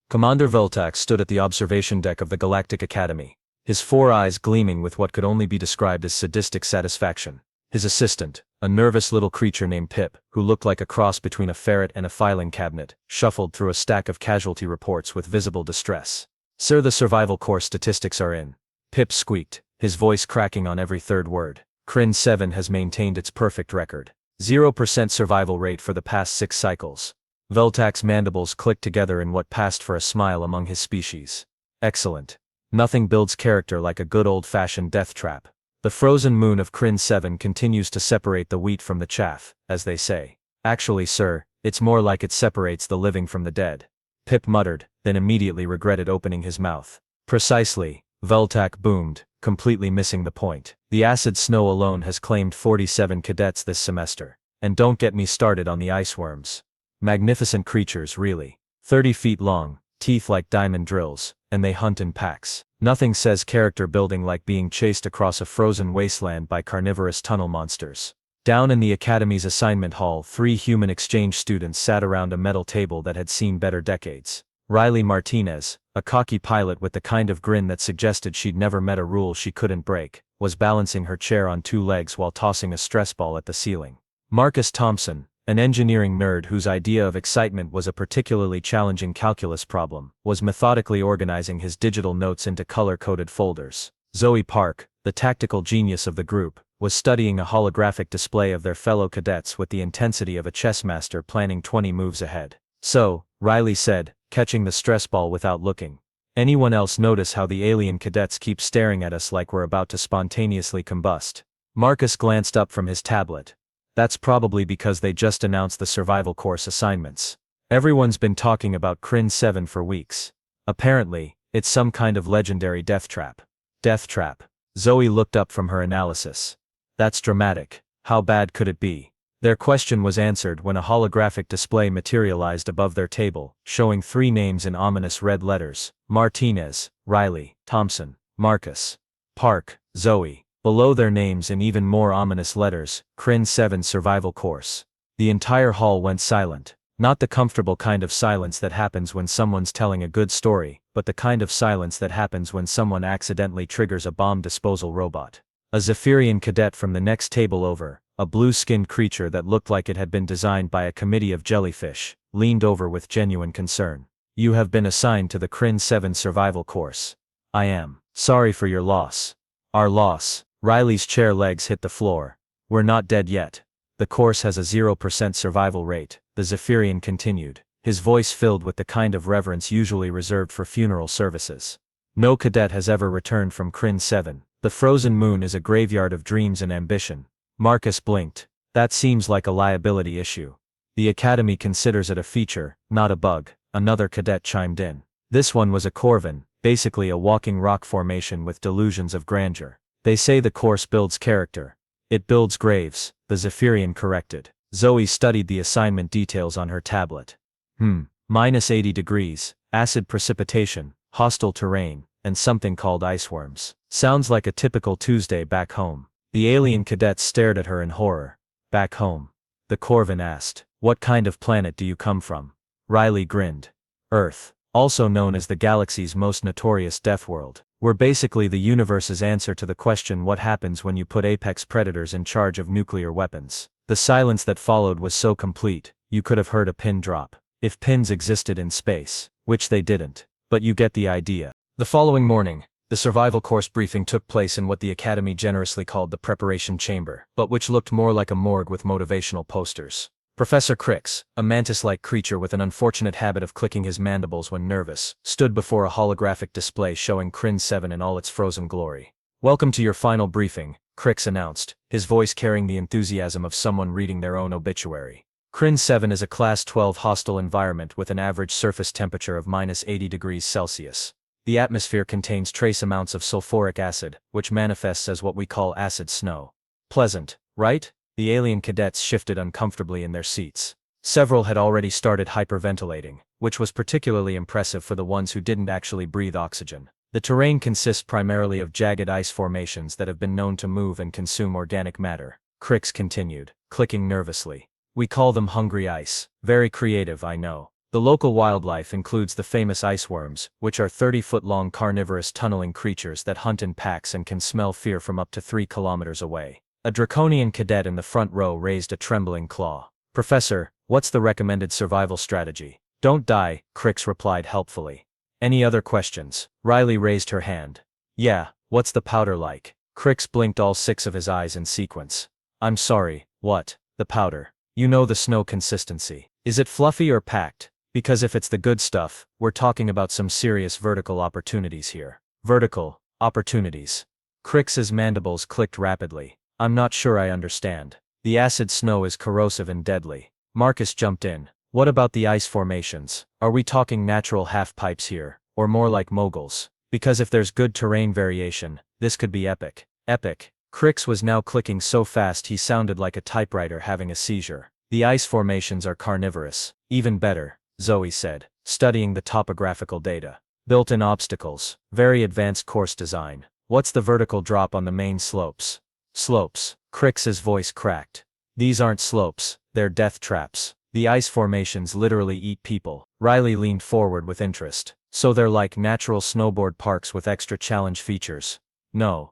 Commander Voltak stood at the observation deck of the Galactic Academy, his 4 eyes gleaming with what could only be described as sadistic satisfaction. His assistant, a nervous little creature named Pip, who looked like a cross between a ferret and a filing cabinet, shuffled through a stack of casualty reports with visible distress. "Sir, the survival course statistics are in," Pip squeaked, his voice cracking on every third word. "Crin 7 has maintained its perfect record. 0% survival rate for the past 6 cycles." Voltak's mandibles clicked together in what passed for a smile among his species. "Excellent. Nothing builds character like a good old-fashioned death trap. The frozen moon of Crin 7 continues to separate the wheat from the chaff, as they say. Actually, sir, it's more like it separates the living from the dead." Pip muttered, then immediately regretted opening his mouth. "Precisely," Voltak boomed, completely missing the point. "The acid snow alone has claimed 47 cadets this semester. And don't get me started on the iceworms. Magnificent creatures, really. 30 feet long, teeth like diamond drills, and they hunt in packs. Nothing says character building like being chased across a frozen wasteland by carnivorous tunnel monsters." Down in the Academy's assignment hall, 3 human exchange students sat around a metal table that had seen better decades. Riley Martinez, a cocky pilot with the kind of grin that suggested she'd never met a rule she couldn't break, was balancing her chair on 2 legs while tossing a stress ball at the ceiling. Marcus Thompson, an engineering nerd whose idea of excitement was a particularly challenging calculus problem, was methodically organizing his digital notes into color-coded folders. Zoe Park, the tactical genius of the group, was studying a holographic display of their fellow cadets with the intensity of a chess master planning 20 moves ahead. "So," Riley said, catching the stress ball without looking. "Anyone else notice how the alien cadets keep staring at us like we're about to spontaneously combust?" Marcus glanced up from his tablet. "That's probably because they just announced the survival course assignments. Everyone's been talking about Crin 7 for weeks. Apparently, it's some kind of legendary death trap." "Death trap?" Zoe looked up from her analysis. "That's dramatic. How bad could it be?" Their question was answered when a holographic display materialized above their table, showing 3 names in ominous red letters: Martinez, Riley, Thompson, Marcus, Park, Zoe. Below their names in even more ominous letters, Crin 7 Survival Course. The entire hall went silent. Not the comfortable kind of silence that happens when someone's telling a good story, but the kind of silence that happens when someone accidentally triggers a bomb disposal robot. A Zephyrian cadet from the next table over, a blue-skinned creature that looked like it had been designed by a committee of jellyfish, leaned over with genuine concern. "You have been assigned to the Crin 7 Survival Course. I am sorry for your loss." "Our loss?" Riley's chair legs hit the floor. "We're not dead yet. The course has a 0% survival rate," the Zephyrian continued, his voice filled with the kind of reverence usually reserved for funeral services. "No cadet has ever returned from Crin 7. The frozen moon is a graveyard of dreams and ambition." Marcus blinked. "That seems like a liability issue. The Academy considers it a feature, not a bug," another cadet chimed in. "This one was a Corvin, basically a walking rock formation with delusions of grandeur. They say the course builds character." "It builds graves," the Zephyrian corrected. Zoe studied the assignment details on her tablet. -80 degrees, acid precipitation, hostile terrain, and something called iceworms. Sounds like a typical Tuesday back home." The alien cadets stared at her in horror. "Back home?" the Corvin asked. "What kind of planet do you come from?" Riley grinned. "Earth, also known as the galaxy's most notorious death world. We're basically the universe's answer to the question what happens when you put apex predators in charge of nuclear weapons." The silence that followed was so complete, you could have heard a pin drop. If pins existed in space, which they didn't. But you get the idea. The following morning, the survival course briefing took place in what the Academy generously called the preparation chamber, but which looked more like a morgue with motivational posters. Professor Crix, a mantis-like creature with an unfortunate habit of clicking his mandibles when nervous, stood before a holographic display showing Crin 7 in all its frozen glory. "Welcome to your final briefing," Crix announced, his voice carrying the enthusiasm of someone reading their own obituary. "Crin 7 is a Class 12 hostile environment with an average surface temperature of -80 degrees Celsius. The atmosphere contains trace amounts of sulfuric acid, which manifests as what we call acid snow. Pleasant, right?" The alien cadets shifted uncomfortably in their seats. Several had already started hyperventilating, which was particularly impressive for the ones who didn't actually breathe oxygen. "The terrain consists primarily of jagged ice formations that have been known to move and consume organic matter," Crix continued, clicking nervously. "We call them hungry ice. Very creative, I know. The local wildlife includes the famous ice worms, which are 30-foot-long carnivorous tunneling creatures that hunt in packs and can smell fear from up to 3 kilometers away. A draconian cadet in the front row raised a trembling claw. "Professor, what's the recommended survival strategy?" "Don't die," Crix replied helpfully. "Any other questions?" Riley raised her hand. "Yeah, what's the powder like?" Crix blinked all 6 of his eyes in sequence. "I'm sorry, what?" "The powder. You know the snow consistency. Is it fluffy or packed? Because if it's the good stuff, we're talking about some serious vertical opportunities here." "Vertical opportunities." Crix's mandibles clicked rapidly. "I'm not sure I understand." "The acid snow is corrosive and deadly." Marcus jumped in. "What about the ice formations? Are we talking natural half-pipes here, or more like moguls? Because if there's good terrain variation, this could be epic." "Epic." Crix was now clicking so fast he sounded like a typewriter having a seizure. "The ice formations are carnivorous." "Even better," Zoe said, studying the topographical data. "Built-in obstacles, very advanced course design. What's the vertical drop on the main slopes?" "Slopes." Crix's voice cracked. "These aren't slopes, they're death traps. The ice formations literally eat people." Riley leaned forward with interest. "So they're like natural snowboard parks with extra challenge features?" No,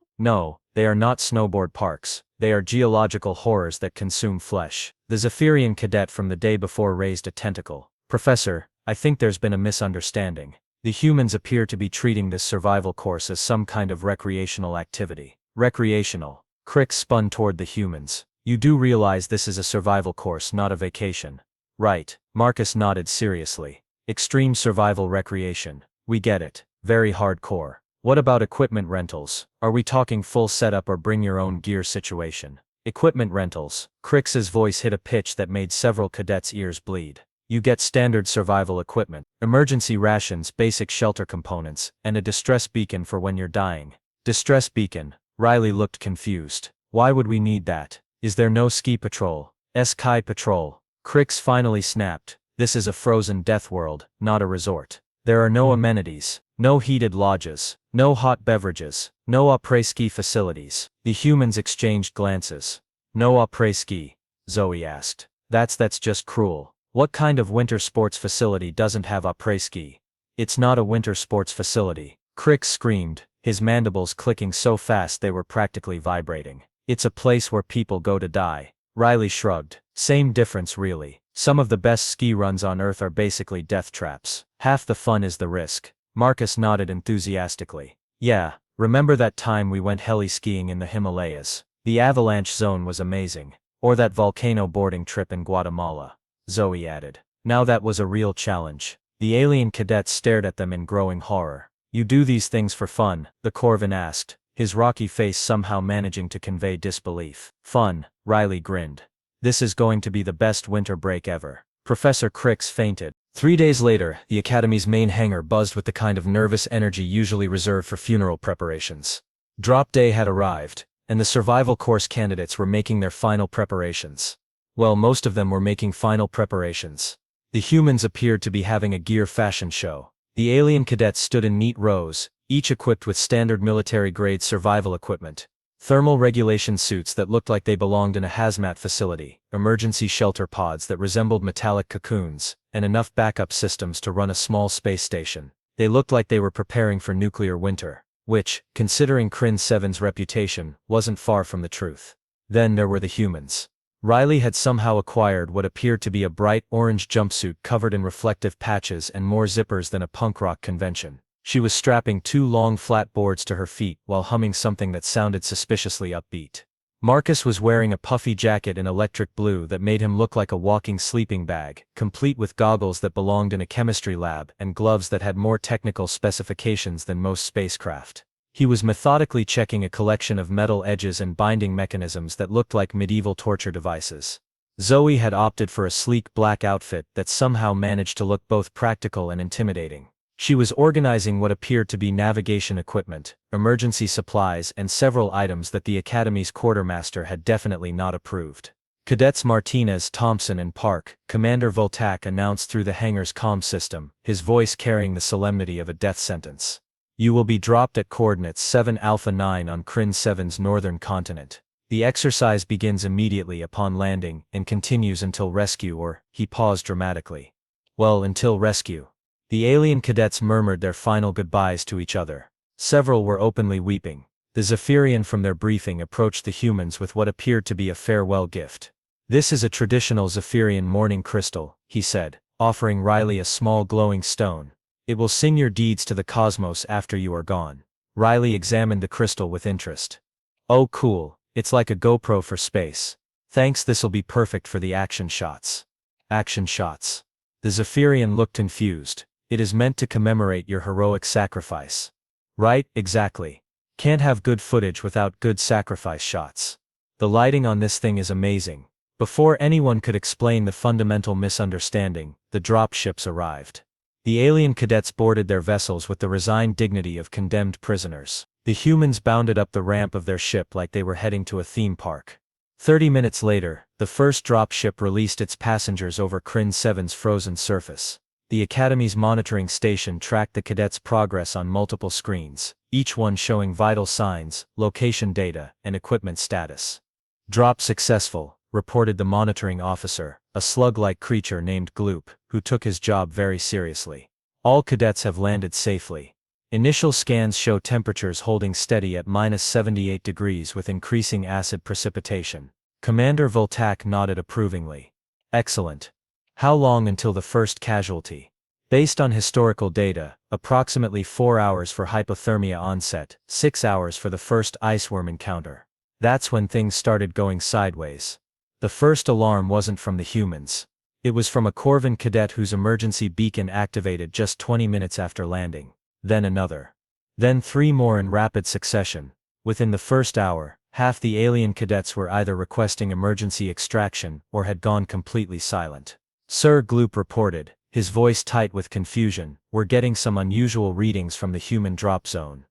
they are not snowboard parks. They are geological horrors that consume flesh." The Zephyrian cadet from the day before raised a tentacle. "Professor, I think there's been a misunderstanding. The humans appear to be treating this survival course as some kind of recreational activity." "Recreational?" Crix spun toward the humans. "You do realize this is a survival course, not a vacation?" "Right." Marcus nodded seriously. "Extreme survival recreation. We get it. Very hardcore. What about equipment rentals? Are we talking full setup or bring your own gear situation?" "Equipment rentals." Crix's voice hit a pitch that made several cadets' ears bleed. "You get standard survival equipment, emergency rations, basic shelter components, and a distress beacon for when you're dying." "Distress beacon?" Riley looked confused. "Why would we need that? Is there no ski patrol?" "Sky patrol." Crix finally snapped. "This is a frozen death world, not a resort. There are no amenities, no heated lodges, no hot beverages, no après-ski facilities." The humans exchanged glances. "No après-ski?" Zoe asked. That's just cruel. What kind of winter sports facility doesn't have après-ski?" "It's not a winter sports facility," Crix screamed, his mandibles clicking so fast they were practically vibrating. "It's a place where people go to die." Riley shrugged. "Same difference really. Some of the best ski runs on Earth are basically death traps. Half the fun is the risk." Marcus nodded enthusiastically. "Yeah, remember that time we went heli-skiing in the Himalayas? The avalanche zone was amazing. Or that volcano boarding trip in Guatemala," Zoe added. Now that was a real challenge. The alien cadets stared at them in growing horror. "You do these things for fun?" the Corvin asked, his rocky face somehow managing to convey disbelief. "Fun," Riley grinned. "This is going to be the best winter break ever." Professor Crix fainted. 3 days later, the Academy's main hangar buzzed with the kind of nervous energy usually reserved for funeral preparations. Drop day had arrived, and the survival course candidates were making their final preparations. Well, most of them were making final preparations. The humans appeared to be having a gear fashion show. The alien cadets stood in neat rows, each equipped with standard military-grade survival equipment. Thermal regulation suits that looked like they belonged in a hazmat facility, emergency shelter pods that resembled metallic cocoons, and enough backup systems to run a small space station. They looked like they were preparing for nuclear winter, which, considering Crin 7's reputation, wasn't far from the truth. Then there were the humans. Riley had somehow acquired what appeared to be a bright orange jumpsuit covered in reflective patches and more zippers than a punk rock convention. She was strapping 2 long flat boards to her feet while humming something that sounded suspiciously upbeat. Marcus was wearing a puffy jacket in electric blue that made him look like a walking sleeping bag, complete with goggles that belonged in a chemistry lab and gloves that had more technical specifications than most spacecraft. He was methodically checking a collection of metal edges and binding mechanisms that looked like medieval torture devices. Zoe had opted for a sleek black outfit that somehow managed to look both practical and intimidating. She was organizing what appeared to be navigation equipment, emergency supplies, and several items that the Academy's quartermaster had definitely not approved. Cadets Martinez, Thompson, and Park, Commander Voltac announced through the hangar's comm system, his voice carrying the solemnity of a death sentence. "You will be dropped at coordinates 7 Alpha 9 on Crin 7's northern continent. The exercise begins immediately upon landing and continues until rescue or," he paused dramatically. Well, until rescue. The alien cadets murmured their final goodbyes to each other. Several were openly weeping. The Zephyrian from their briefing approached the humans with what appeared to be a farewell gift. "This is a traditional Zephyrian mourning crystal," he said, offering Riley a small glowing stone. "It will sing your deeds to the cosmos after you are gone." Riley examined the crystal with interest. "Oh cool, it's like a GoPro for space. Thanks, this'll be perfect for the action shots." Action shots. The Zephyrian looked confused. "It is meant to commemorate your heroic sacrifice." "Right, exactly. Can't have good footage without good sacrifice shots. The lighting on this thing is amazing." Before anyone could explain the fundamental misunderstanding, the dropships arrived. The alien cadets boarded their vessels with the resigned dignity of condemned prisoners. The humans bounded up the ramp of their ship like they were heading to a theme park. 30 minutes later, the first dropship released its passengers over Kryn 7's frozen surface. The Academy's monitoring station tracked the cadets' progress on multiple screens, each one showing vital signs, location data, and equipment status. "Drop successful," reported the monitoring officer, a slug-like creature named Gloop, who took his job very seriously. "All cadets have landed safely. Initial scans show temperatures holding steady at -78 degrees with increasing acid precipitation." Commander Voltak nodded approvingly. "Excellent. How long until the first casualty?" "Based on historical data, approximately 4 hours for hypothermia onset, 6 hours for the first iceworm encounter." That's when things started going sideways. The first alarm wasn't from the humans. It was from a Corvan cadet whose emergency beacon activated just 20 minutes after landing. Then another. Then 3 more in rapid succession. Within the first hour, half the alien cadets were either requesting emergency extraction or had gone completely silent. "Sir," Gloop reported, his voice tight with confusion, "we're getting some unusual readings from the human drop zone."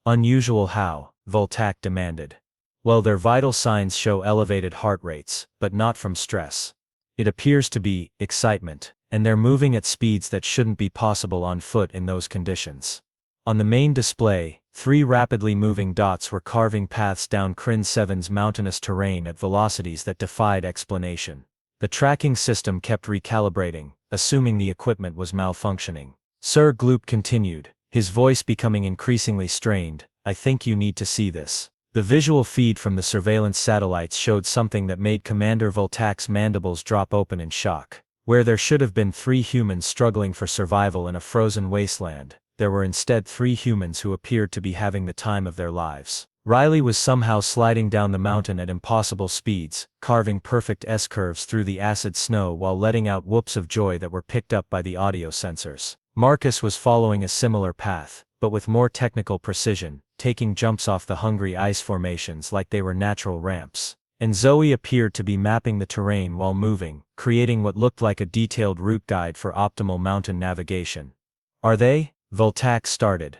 "Unusual how?" Voltak demanded. "Well, their vital signs show elevated heart rates, but not from stress. It appears to be excitement, and they're moving at speeds that shouldn't be possible on foot in those conditions." On the main display, 3 rapidly moving dots were carving paths down Kryn 7's mountainous terrain at velocities that defied explanation. The tracking system kept recalibrating, assuming the equipment was malfunctioning. "Sir," Gloop continued, his voice becoming increasingly strained, "I think you need to see this." The visual feed from the surveillance satellites showed something that made Commander Voltak's mandibles drop open in shock. Where there should have been 3 humans struggling for survival in a frozen wasteland, there were instead 3 humans who appeared to be having the time of their lives. Riley was somehow sliding down the mountain at impossible speeds, carving perfect S-curves through the acid snow while letting out whoops of joy that were picked up by the audio sensors. Marcus was following a similar path, but with more technical precision, taking jumps off the hungry ice formations like they were natural ramps. And Zoe appeared to be mapping the terrain while moving, creating what looked like a detailed route guide for optimal mountain navigation. "Are they?" Voltak started.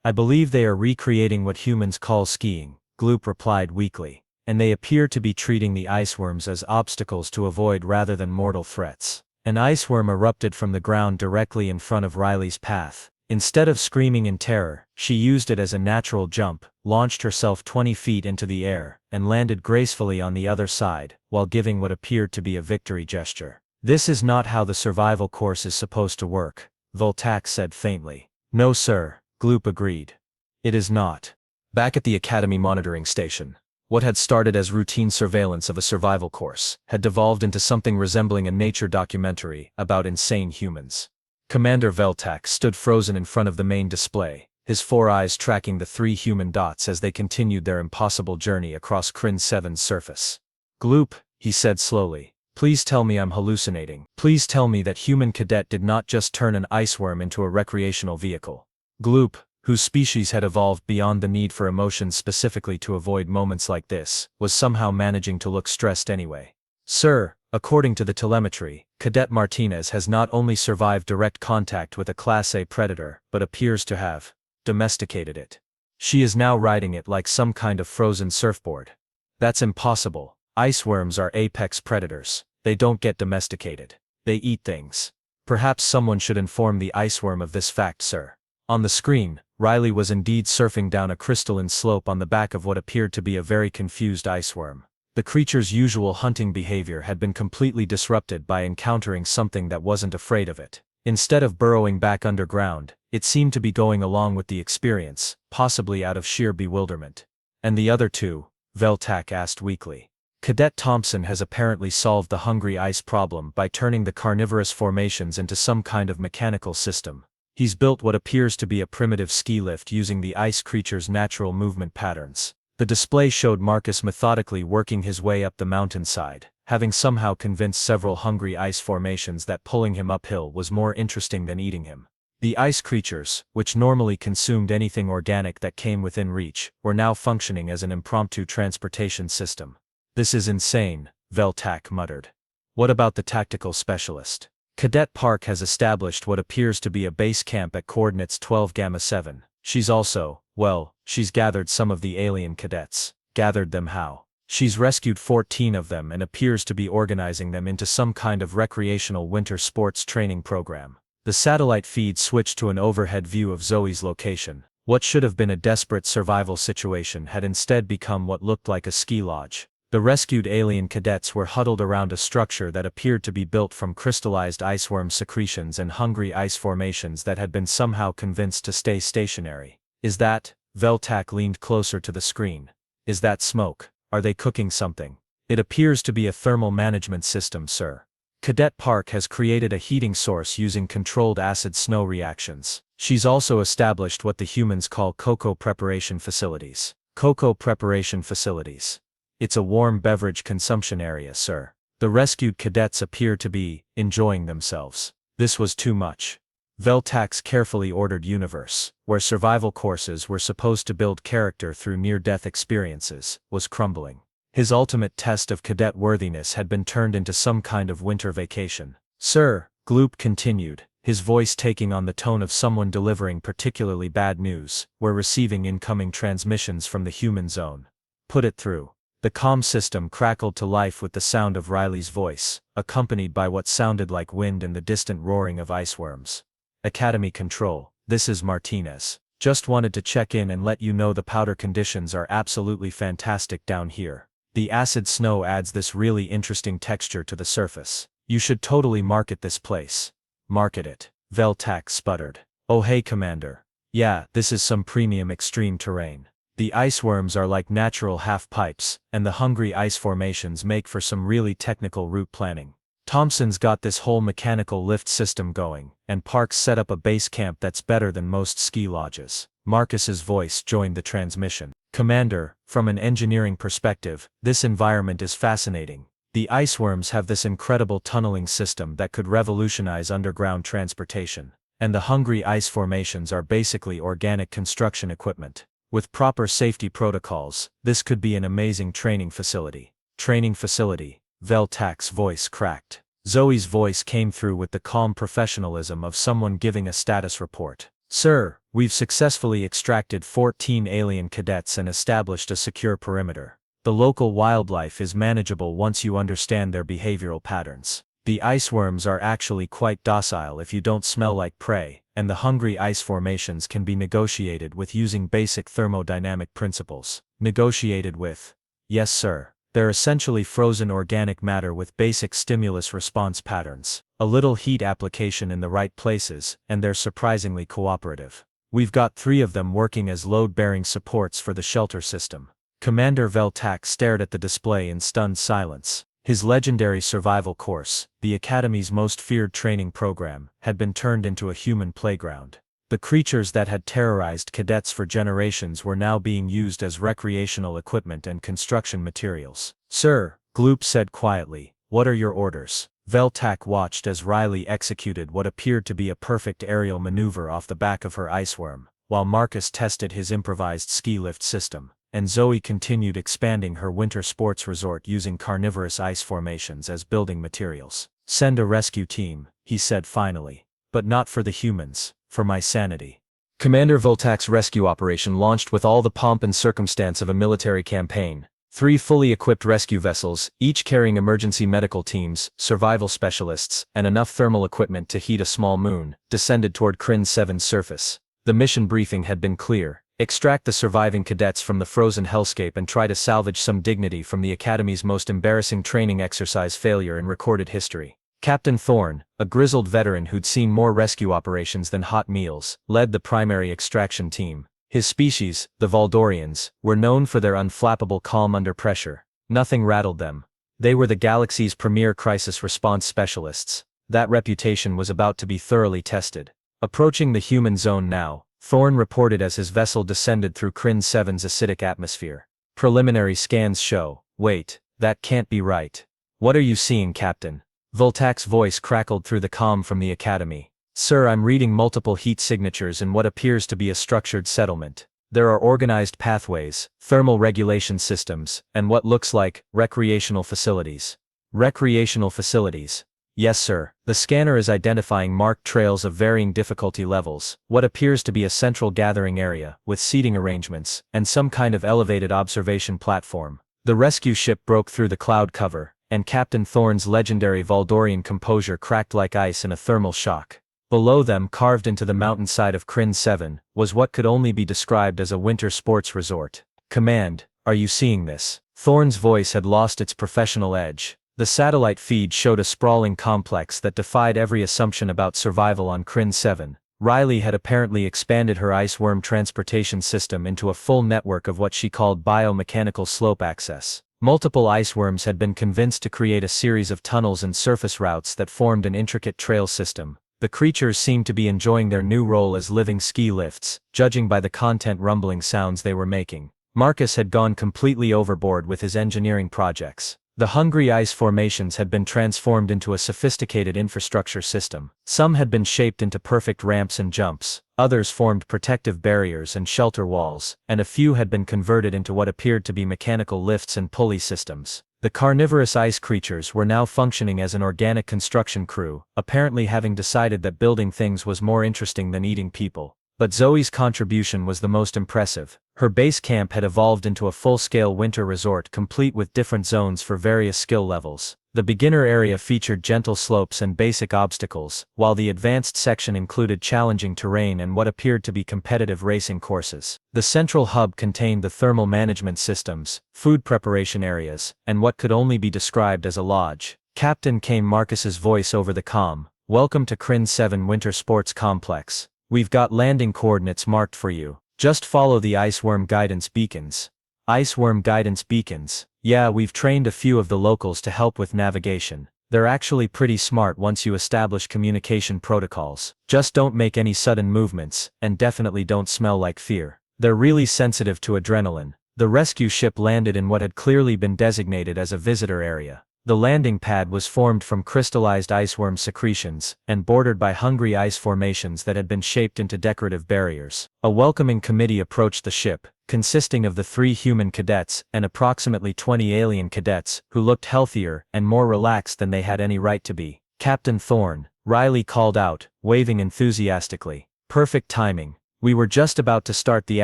"I believe they are recreating what humans call skiing," Gloop replied weakly. "And they appear to be treating the iceworms as obstacles to avoid rather than mortal threats." An iceworm erupted from the ground directly in front of Riley's path. Instead of screaming in terror, she used it as a natural jump, launched herself 20 feet into the air, and landed gracefully on the other side, while giving what appeared to be a victory gesture. "This is not how the survival course is supposed to work," Voltak said faintly. "No sir," Gloop agreed. "It is not." Back at the Academy monitoring station, what had started as routine surveillance of a survival course had devolved into something resembling a nature documentary about insane humans. Commander Voltak stood frozen in front of the main display, his 4 eyes tracking the 3 human dots as they continued their impossible journey across Kryn 7's surface. "Gloop," he said slowly, "please tell me I'm hallucinating. Please tell me that human cadet did not just turn an iceworm into a recreational vehicle." Gloop, whose species had evolved beyond the need for emotions specifically to avoid moments like this, was somehow managing to look stressed anyway. "Sir, according to the telemetry, Cadet Martinez has not only survived direct contact with a Class A predator, but appears to have domesticated it. She is now riding it like some kind of frozen surfboard." "That's impossible. Iceworms are apex predators. They don't get domesticated. They eat things." "Perhaps someone should inform the iceworm of this fact, sir." On the screen, Riley was indeed surfing down a crystalline slope on the back of what appeared to be a very confused iceworm. The creature's usual hunting behavior had been completely disrupted by encountering something that wasn't afraid of it. Instead of burrowing back underground, it seemed to be going along with the experience, possibly out of sheer bewilderment. And the other two? Veltak asked weakly. Cadet Thompson has apparently solved the hungry ice problem by turning the carnivorous formations into some kind of mechanical system. He's built what appears to be a primitive ski lift using the ice creature's natural movement patterns. The display showed Marcus methodically working his way up the mountainside, having somehow convinced several hungry ice formations that pulling him uphill was more interesting than eating him. The ice creatures, which normally consumed anything organic that came within reach, were now functioning as an impromptu transportation system. "This is insane," Veltak muttered. "What about the tactical specialist?" Cadet Park has established what appears to be a base camp at coordinates 12 Gamma 7. She's gathered some of the alien cadets. Gathered them how? She's rescued 14 of them and appears to be organizing them into some kind of recreational winter sports training program. The satellite feed switched to an overhead view of Zoe's location. What should have been a desperate survival situation had instead become what looked like a ski lodge. The rescued alien cadets were huddled around a structure that appeared to be built from crystallized iceworm secretions and hungry ice formations that had been somehow convinced to stay stationary. "Is that?" Veltak leaned closer to the screen. "Is that smoke? Are they cooking something?" "It appears to be a thermal management system, sir. Cadet Park has created a heating source using controlled acid snow reactions. She's also established what the humans call cocoa preparation facilities." "Cocoa preparation facilities. It's a warm beverage consumption area, sir." The rescued cadets appear to be enjoying themselves. This was too much. Veltak's carefully ordered universe, where survival courses were supposed to build character through near-death experiences, was crumbling. His ultimate test of cadet worthiness had been turned into some kind of winter vacation. "Sir," Gloop continued, his voice taking on the tone of someone delivering particularly bad news, "we're receiving incoming transmissions from the human zone. Put it through." The comm system crackled to life with the sound of Riley's voice, accompanied by what sounded like wind and the distant roaring of iceworms. "Academy Control, this is Martinez. Just wanted to check in and let you know the powder conditions are absolutely fantastic down here. The acid snow adds this really interesting texture to the surface. You should totally market this place." "Market it," Veltak sputtered. "Oh hey Commander. Yeah, this is some premium extreme terrain. The iceworms are like natural half-pipes, and the hungry ice formations make for some really technical route planning. Thompson's got this whole mechanical lift system going, and Park's set up a base camp that's better than most ski lodges." Marcus's voice joined the transmission. "Commander, from an engineering perspective, this environment is fascinating. The iceworms have this incredible tunneling system that could revolutionize underground transportation. And the hungry ice formations are basically organic construction equipment. With proper safety protocols, this could be an amazing training facility." "Training facility," Veltak's voice cracked. Zoe's voice came through with the calm professionalism of someone giving a status report. "Sir, we've successfully extracted 14 alien cadets and established a secure perimeter. The local wildlife is manageable once you understand their behavioral patterns. The iceworms are actually quite docile if you don't smell like prey, and the hungry ice formations can be negotiated with using basic thermodynamic principles." "Negotiated with?" "Yes sir. They're essentially frozen organic matter with basic stimulus response patterns, a little heat application in the right places, and they're surprisingly cooperative. We've got 3 of them working as load-bearing supports for the shelter system." Commander Veltak stared at the display in stunned silence. His legendary survival course, the Academy's most feared training program, had been turned into a human playground. The creatures that had terrorized cadets for generations were now being used as recreational equipment and construction materials. "Sir," Gloop said quietly, "what are your orders?" Veltak watched as Riley executed what appeared to be a perfect aerial maneuver off the back of her iceworm, while Marcus tested his improvised ski lift system, and Zoe continued expanding her winter sports resort using carnivorous ice formations as building materials. "Send a rescue team," he said finally. "But not for the humans. For my sanity." Commander Voltak's rescue operation launched with all the pomp and circumstance of a military campaign. 3 fully equipped rescue vessels, each carrying emergency medical teams, survival specialists, and enough thermal equipment to heat a small moon, descended toward Kryn 7's surface. The mission briefing had been clear: extract the surviving cadets from the frozen hellscape and try to salvage some dignity from the Academy's most embarrassing training exercise failure in recorded history. Captain Thorne, a grizzled veteran who'd seen more rescue operations than hot meals, led the primary extraction team. His species, the Voldorians, were known for their unflappable calm under pressure. Nothing rattled them. They were the galaxy's premier crisis response specialists. That reputation was about to be thoroughly tested. Approaching the human zone now, Thorne reported as his vessel descended through Kryn 7's acidic atmosphere. Preliminary scans show, wait, that can't be right. What are you seeing, Captain? Voltak's voice crackled through the comm from the Academy. Sir, I'm reading multiple heat signatures in what appears to be a structured settlement. There are organized pathways, thermal regulation systems, and what looks like recreational facilities. Recreational facilities. Yes, sir. The scanner is identifying marked trails of varying difficulty levels, what appears to be a central gathering area, with seating arrangements, and some kind of elevated observation platform. The rescue ship broke through the cloud cover, and Captain Thorne's legendary Voldorian composure cracked like ice in a thermal shock. Below them, carved into the mountainside of Kryn 7, was what could only be described as a winter sports resort. Command, are you seeing this? Thorne's voice had lost its professional edge. The satellite feed showed a sprawling complex that defied every assumption about survival on Kryn 7. Riley had apparently expanded her iceworm transportation system into a full network of what she called biomechanical slope access. Multiple iceworms had been convinced to create a series of tunnels and surface routes that formed an intricate trail system. The creatures seemed to be enjoying their new role as living ski lifts, judging by the content rumbling sounds they were making. Marcus had gone completely overboard with his engineering projects. The hungry ice formations had been transformed into a sophisticated infrastructure system. Some had been shaped into perfect ramps and jumps, others formed protective barriers and shelter walls, and a few had been converted into what appeared to be mechanical lifts and pulley systems. The carnivorous ice creatures were now functioning as an organic construction crew, apparently having decided that building things was more interesting than eating people. But Zoe's contribution was the most impressive. Her base camp had evolved into a full-scale winter resort complete with different zones for various skill levels. The beginner area featured gentle slopes and basic obstacles, while the advanced section included challenging terrain and what appeared to be competitive racing courses. The central hub contained the thermal management systems, food preparation areas, and what could only be described as a lodge. Captain, came Marcus's voice over the comm. Welcome to Kryn 7 Winter Sports Complex. We've got landing coordinates marked for you. Just follow the iceworm guidance beacons. Iceworm guidance beacons. Yeah, we've trained a few of the locals to help with navigation. They're actually pretty smart once you establish communication protocols. Just don't make any sudden movements, and definitely don't smell like fear. They're really sensitive to adrenaline. The rescue ship landed in what had clearly been designated as a visitor area. The landing pad was formed from crystallized iceworm secretions, and bordered by hungry ice formations that had been shaped into decorative barriers. A welcoming committee approached the ship, consisting of the 3 human cadets and approximately 20 alien cadets, who looked healthier and more relaxed than they had any right to be. Captain Thorne, Riley called out, waving enthusiastically. Perfect timing. We were just about to start the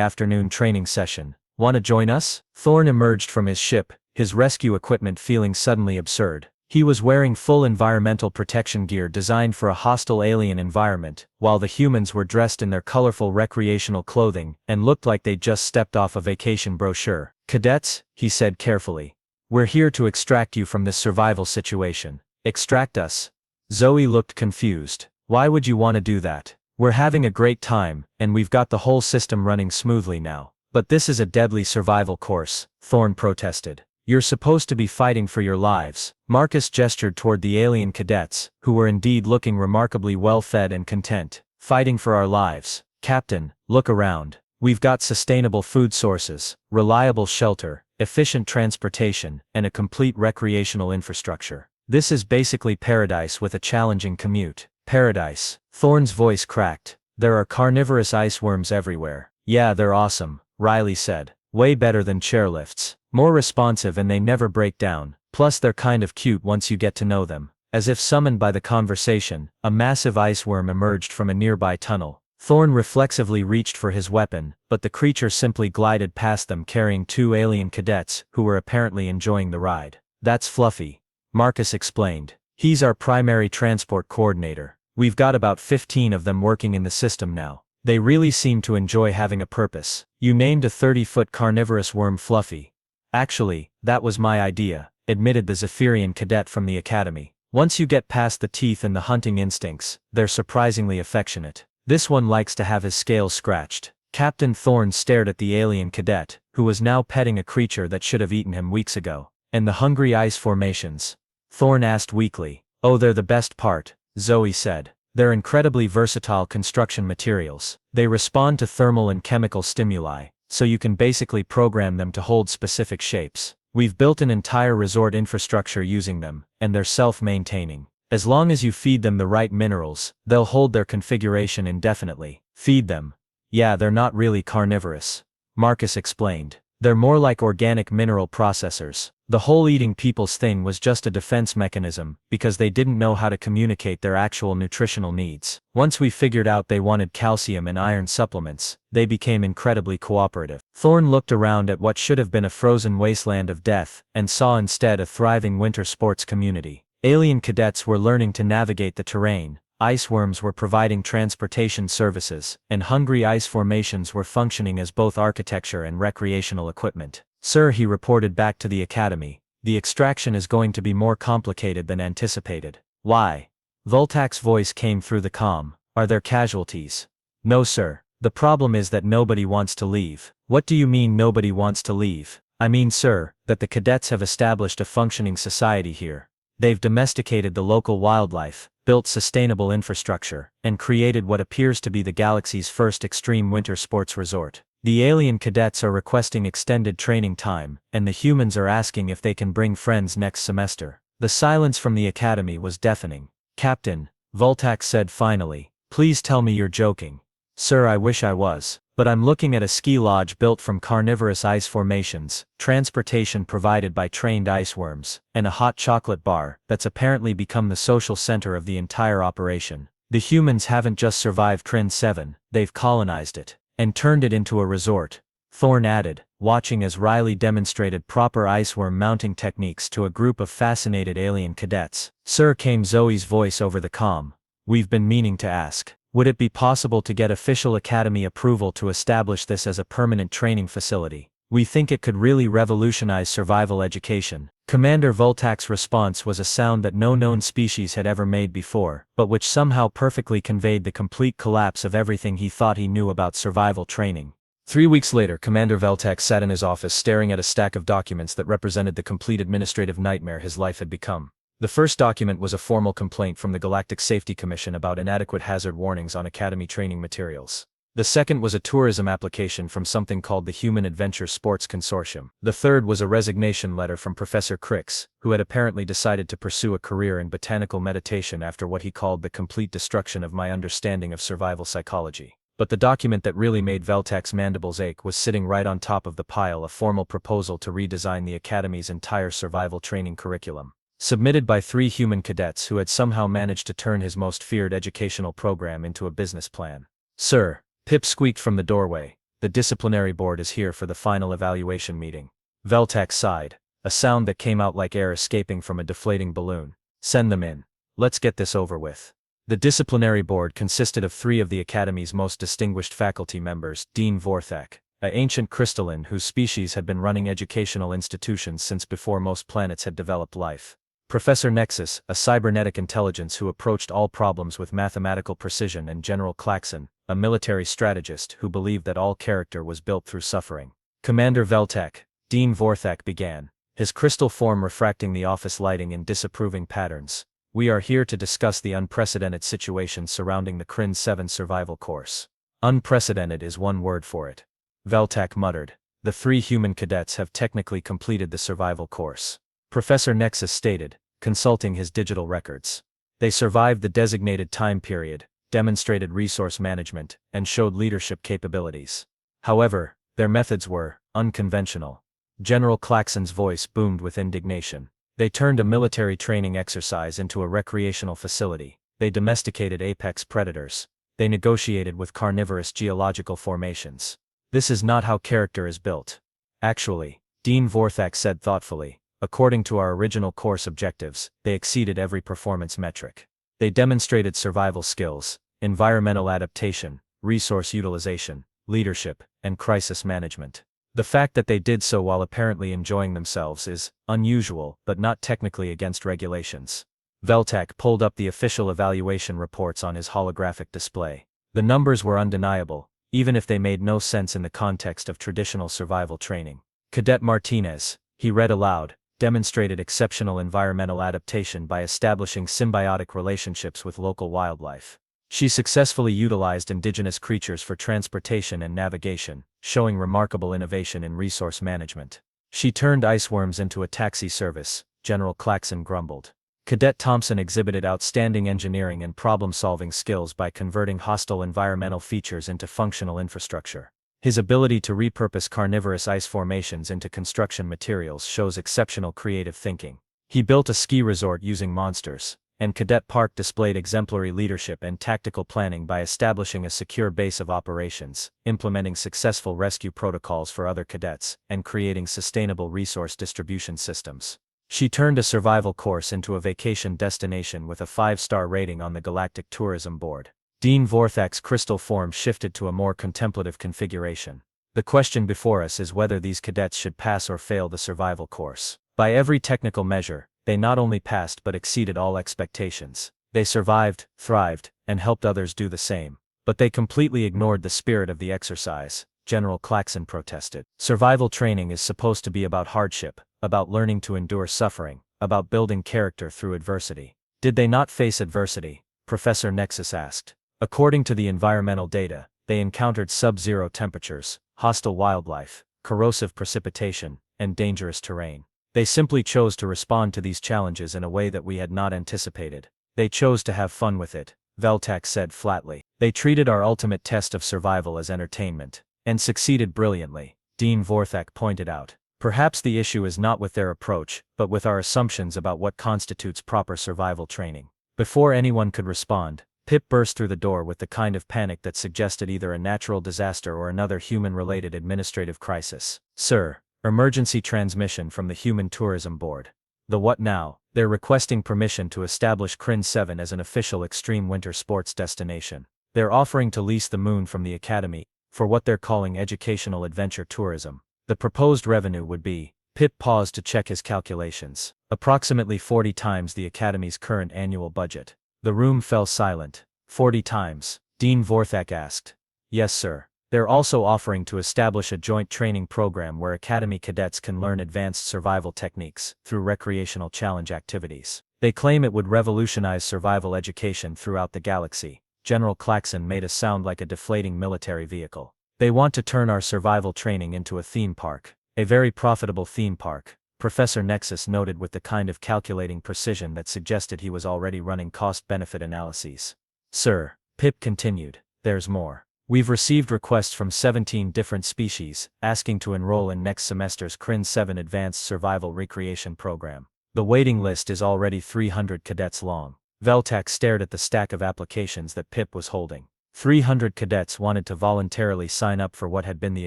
afternoon training session. Want to join us? Thorne emerged from his ship, his rescue equipment feeling suddenly absurd. He was wearing full environmental protection gear designed for a hostile alien environment, while the humans were dressed in their colorful recreational clothing and looked like they'd just stepped off a vacation brochure. Cadets, he said carefully. We're here to extract you from this survival situation. Extract us? Zoe looked confused. Why would you want to do that? We're having a great time, and we've got the whole system running smoothly now. But this is a deadly survival course, Thorne protested. You're supposed to be fighting for your lives. Marcus gestured toward the alien cadets, who were indeed looking remarkably well-fed and content. Fighting for our lives. Captain, look around. We've got sustainable food sources, reliable shelter, efficient transportation, and a complete recreational infrastructure. This is basically paradise with a challenging commute. Paradise. Thorne's voice cracked. There are carnivorous iceworms everywhere. Yeah, they're awesome, Riley said. Way better than chairlifts. More responsive, and they never break down. Plus they're kind of cute once you get to know them. As if summoned by the conversation, a massive iceworm emerged from a nearby tunnel. Thorne reflexively reached for his weapon, but the creature simply glided past them carrying 2 alien cadets, who were apparently enjoying the ride. That's Fluffy, Marcus explained. He's our primary transport coordinator. We've got about 15 of them working in the system now. They really seem to enjoy having a purpose. You named a 30-foot carnivorous worm Fluffy. Actually, that was my idea, admitted the Zephyrian cadet from the academy. Once you get past the teeth and the hunting instincts, they're surprisingly affectionate. This one likes to have his scales scratched. Captain Thorne stared at the alien cadet, who was now petting a creature that should have eaten him weeks ago. And the hungry ice formations? Thorne asked weakly. Oh, they're the best part, Zoe said. They're incredibly versatile construction materials. They respond to thermal and chemical stimuli, so you can basically program them to hold specific shapes. We've built an entire resort infrastructure using them, and they're self-maintaining. As long as you feed them the right minerals, they'll hold their configuration indefinitely. Feed them. Yeah, they're not really carnivorous, Marcus explained. They're more like organic mineral processors. The whole eating people's thing was just a defense mechanism, because they didn't know how to communicate their actual nutritional needs. Once we figured out they wanted calcium and iron supplements, they became incredibly cooperative. Thorne looked around at what should have been a frozen wasteland of death, and saw instead a thriving winter sports community. Alien cadets were learning to navigate the terrain, ice worms were providing transportation services, and hungry ice formations were functioning as both architecture and recreational equipment. Sir, he reported back to the academy, the extraction is going to be more complicated than anticipated. Why? Voltak's voice came through the comm. Are there casualties? No, sir. The problem is that nobody wants to leave. What do you mean nobody wants to leave? I mean, sir, that the cadets have established a functioning society here. They've domesticated the local wildlife, built sustainable infrastructure, and created what appears to be the galaxy's first extreme winter sports resort. The alien cadets are requesting extended training time, and the humans are asking if they can bring friends next semester. The silence from the academy was deafening. Captain, Voltak said finally, please tell me you're joking. Sir, I wish I was. But I'm looking at a ski lodge built from carnivorous ice formations, transportation provided by trained ice worms, and a hot chocolate bar that's apparently become the social center of the entire operation. The humans haven't just survived Trin 7, they've colonized it, and turned it into a resort. Thorne added, watching as Riley demonstrated proper ice worm mounting techniques to a group of fascinated alien cadets. Sir, came Zoe's voice over the comm. We've been meaning to ask. Would it be possible to get official academy approval to establish this as a permanent training facility? We think it could really revolutionize survival education. Commander Voltak's response was a sound that no known species had ever made before, but which somehow perfectly conveyed the complete collapse of everything he thought he knew about survival training. 3 weeks later, Commander Voltak sat in his office staring at a stack of documents that represented the complete administrative nightmare his life had become. The first document was a formal complaint from the Galactic Safety Commission about inadequate hazard warnings on Academy training materials. The second was a tourism application from something called the Human Adventure Sports Consortium. The third was a resignation letter from Professor Crix, who had apparently decided to pursue a career in botanical meditation after what he called the complete destruction of my understanding of survival psychology. But the document that really made Voltak's mandibles ache was sitting right on top of the pile, a formal proposal to redesign the Academy's entire survival training curriculum. Submitted by 3 human cadets who had somehow managed to turn his most feared educational program into a business plan. Sir, Pip squeaked from the doorway, the disciplinary board is here for the final evaluation meeting. Voltak sighed, a sound that came out like air escaping from a deflating balloon. Send them in. Let's get this over with. The disciplinary board consisted of 3 of the Academy's most distinguished faculty members, Dean Vorthak, an ancient crystalline whose species had been running educational institutions since before most planets had developed life. Professor Nexus, a cybernetic intelligence who approached all problems with mathematical precision, and General Klaxon, a military strategist who believed that all character was built through suffering. Commander Voltak, Dean Vorthak began, his crystal form refracting the office lighting in disapproving patterns. We are here to discuss the unprecedented situation surrounding the Crin 7 survival course. Unprecedented is one word for it. Voltak muttered. The 3 human cadets have technically completed the survival course. Professor Nexus stated, consulting his digital records. They survived the designated time period, demonstrated resource management, and showed leadership capabilities. However, their methods were unconventional. General Klaxon's voice boomed with indignation. They turned a military training exercise into a recreational facility. They domesticated apex predators. They negotiated with carnivorous geological formations. This is not how character is built. Actually, Dean Vorthak said thoughtfully, according to our original course objectives, they exceeded every performance metric. They demonstrated survival skills, environmental adaptation, resource utilization, leadership, and crisis management. The fact that they did so while apparently enjoying themselves is unusual, but not technically against regulations. Veltak pulled up the official evaluation reports on his holographic display. The numbers were undeniable, even if they made no sense in the context of traditional survival training. Cadet Martinez, he read aloud, demonstrated exceptional environmental adaptation by establishing symbiotic relationships with local wildlife. She successfully utilized indigenous creatures for transportation and navigation, showing remarkable innovation in resource management. She turned iceworms into a taxi service, General Claxon grumbled. Cadet Thompson exhibited outstanding engineering and problem-solving skills by converting hostile environmental features into functional infrastructure. His ability to repurpose carnivorous ice formations into construction materials shows exceptional creative thinking. He built a ski resort using monsters, and Cadet Park displayed exemplary leadership and tactical planning by establishing a secure base of operations, implementing successful rescue protocols for other cadets, and creating sustainable resource distribution systems. She turned a survival course into a vacation destination with a 5-star rating on the Galactic Tourism Board. Dean Vorthak's crystal form shifted to a more contemplative configuration. The question before us is whether these cadets should pass or fail the survival course. By every technical measure, they not only passed but exceeded all expectations. They survived, thrived, and helped others do the same. But they completely ignored the spirit of the exercise, General Claxon protested. Survival training is supposed to be about hardship, about learning to endure suffering, about building character through adversity. Did they not face adversity? Professor Nexus asked. According to the environmental data, they encountered sub-zero temperatures, hostile wildlife, corrosive precipitation, and dangerous terrain. They simply chose to respond to these challenges in a way that we had not anticipated. They chose to have fun with it, Veltak said flatly. They treated our ultimate test of survival as entertainment, and succeeded brilliantly, Dean Vorthak pointed out. Perhaps the issue is not with their approach, but with our assumptions about what constitutes proper survival training. Before anyone could respond, Pip burst through the door with the kind of panic that suggested either a natural disaster or another human-related administrative crisis. Sir, emergency transmission from the Human Tourism Board. The what now? They're requesting permission to establish Kryn 7 as an official extreme winter sports destination. They're offering to lease the moon from the Academy, for what they're calling educational adventure tourism. The proposed revenue would be, Pip paused to check his calculations, approximately 40 times the Academy's current annual budget. The room fell silent. 40 times, Dean Vorthak asked. Yes sir. They're also offering to establish a joint training program where Academy cadets can learn advanced survival techniques through recreational challenge activities. They claim it would revolutionize survival education throughout the galaxy. General Claxon made us sound like a deflating military vehicle. They want to turn our survival training into a theme park. A very profitable theme park, Professor Nexus noted with the kind of calculating precision that suggested he was already running cost-benefit analyses. Sir, Pip continued, there's more. We've received requests from 17 different species, asking to enroll in next semester's Kryn 7 Advanced Survival Recreation Program. The waiting list is already 300 cadets long. Veltak stared at the stack of applications that Pip was holding. 300 cadets wanted to voluntarily sign up for what had been the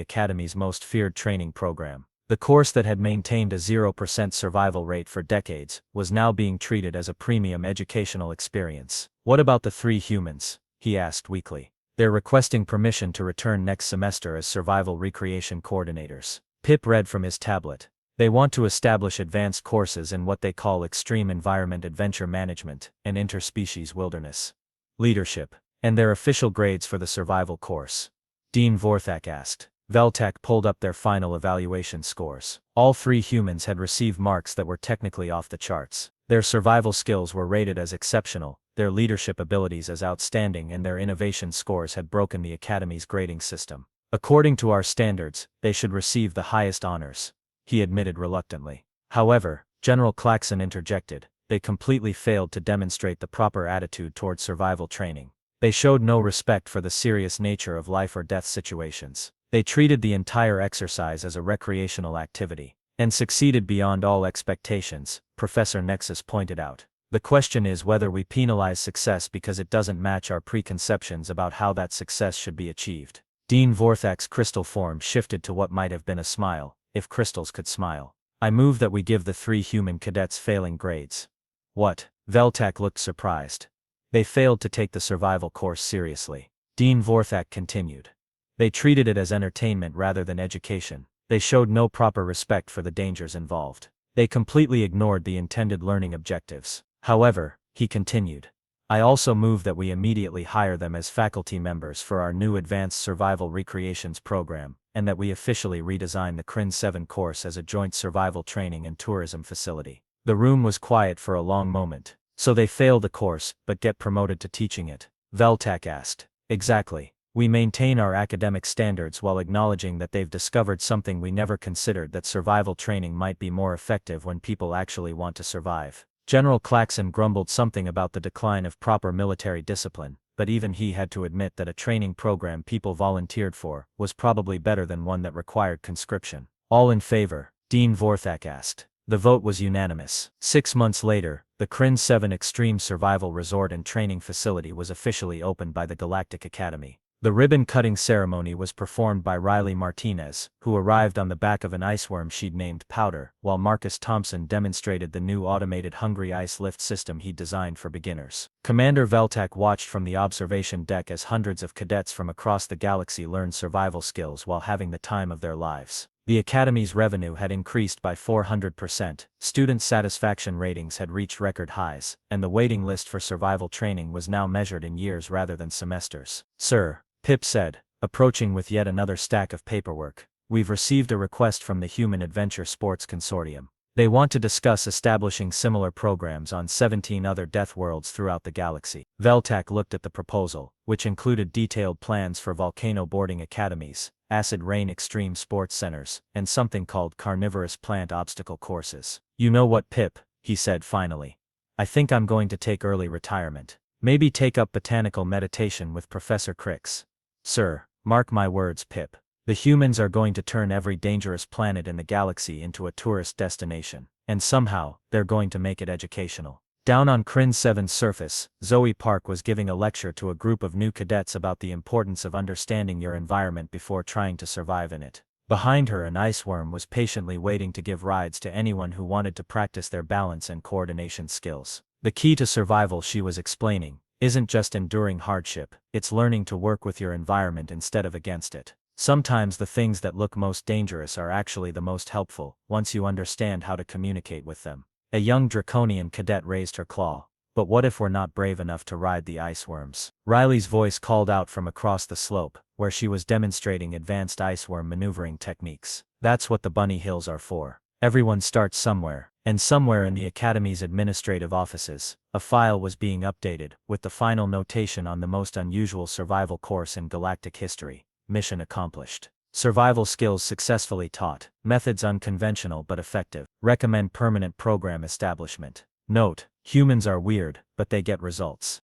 Academy's most feared training program. The course that had maintained a 0% survival rate for decades was now being treated as a premium educational experience. What about the 3 humans? He asked weakly. They're requesting permission to return next semester as survival recreation coordinators. Pip read from his tablet. They want to establish advanced courses in what they call extreme environment adventure management and interspecies wilderness leadership, and their official grades for the survival course. Dean Vorthak asked. Veltak pulled up their final evaluation scores. All 3 humans had received marks that were technically off the charts. Their survival skills were rated as exceptional, their leadership abilities as outstanding, and their innovation scores had broken the Academy's grading system. According to our standards, they should receive the highest honors, he admitted reluctantly. However, General Claxon interjected, they completely failed to demonstrate the proper attitude toward survival training. They showed no respect for the serious nature of life or death situations. They treated the entire exercise as a recreational activity, and succeeded beyond all expectations, Professor Nexus pointed out. The question is whether we penalize success because it doesn't match our preconceptions about how that success should be achieved. Dean Vorthak's crystal form shifted to what might have been a smile, if crystals could smile. I move that we give the 3 human cadets failing grades. What? Veltak looked surprised. They failed to take the survival course seriously. Dean Vorthak continued. They treated it as entertainment rather than education. They showed no proper respect for the dangers involved. They completely ignored the intended learning objectives. However, he continued. I also move that we immediately hire them as faculty members for our new Advanced Survival Recreations program, and that we officially redesign the CRIN 7 course as a joint survival training and tourism facility. The room was quiet for a long moment. So they fail the course, but get promoted to teaching it? Veltak asked. Exactly. We maintain our academic standards while acknowledging that they've discovered something we never considered, that survival training might be more effective when people actually want to survive. General Claxon grumbled something about the decline of proper military discipline, but even he had to admit that a training program people volunteered for was probably better than one that required conscription. All in favor? Dean Vorthak asked. The vote was unanimous. 6 months later, the CRIN 7 Extreme Survival Resort and Training Facility was officially opened by the Galactic Academy. The ribbon-cutting ceremony was performed by Riley Martinez, who arrived on the back of an iceworm she'd named Powder, while Marcus Thompson demonstrated the new automated Hungry Ice lift system he'd designed for beginners. Commander Veltak watched from the observation deck as hundreds of cadets from across the galaxy learned survival skills while having the time of their lives. The Academy's revenue had increased by 400%, student satisfaction ratings had reached record highs, and the waiting list for survival training was now measured in years rather than semesters. Sir, Pip said, approaching with yet another stack of paperwork, we've received a request from the Human Adventure Sports Consortium. They want to discuss establishing similar programs on 17 other Deathworlds throughout the galaxy. Veltak looked at the proposal, which included detailed plans for volcano boarding academies, acid rain extreme sports centers, and something called carnivorous plant obstacle courses. You know what, Pip, he said finally. I think I'm going to take early retirement. Maybe take up botanical meditation with Professor Crix. Sir, mark my words, Pip. The humans are going to turn every dangerous planet in the galaxy into a tourist destination, and somehow, they're going to make it educational. Down on CRIN 7's surface, Zoe Park was giving a lecture to a group of new cadets about the importance of understanding your environment before trying to survive in it. Behind her, an iceworm was patiently waiting to give rides to anyone who wanted to practice their balance and coordination skills. The key to survival, she was explaining, isn't just enduring hardship, it's learning to work with your environment instead of against it. Sometimes the things that look most dangerous are actually the most helpful, once you understand how to communicate with them. A young draconian cadet raised her claw. But what if we're not brave enough to ride the iceworms? Riley's voice called out from across the slope, where she was demonstrating advanced iceworm maneuvering techniques. That's what the Bunny Hills are for. Everyone starts somewhere, and somewhere in the Academy's administrative offices, a file was being updated, with the final notation on the most unusual survival course in galactic history. Mission accomplished. Survival skills successfully taught. Methods unconventional but effective. Recommend permanent program establishment. Note, humans are weird, but they get results.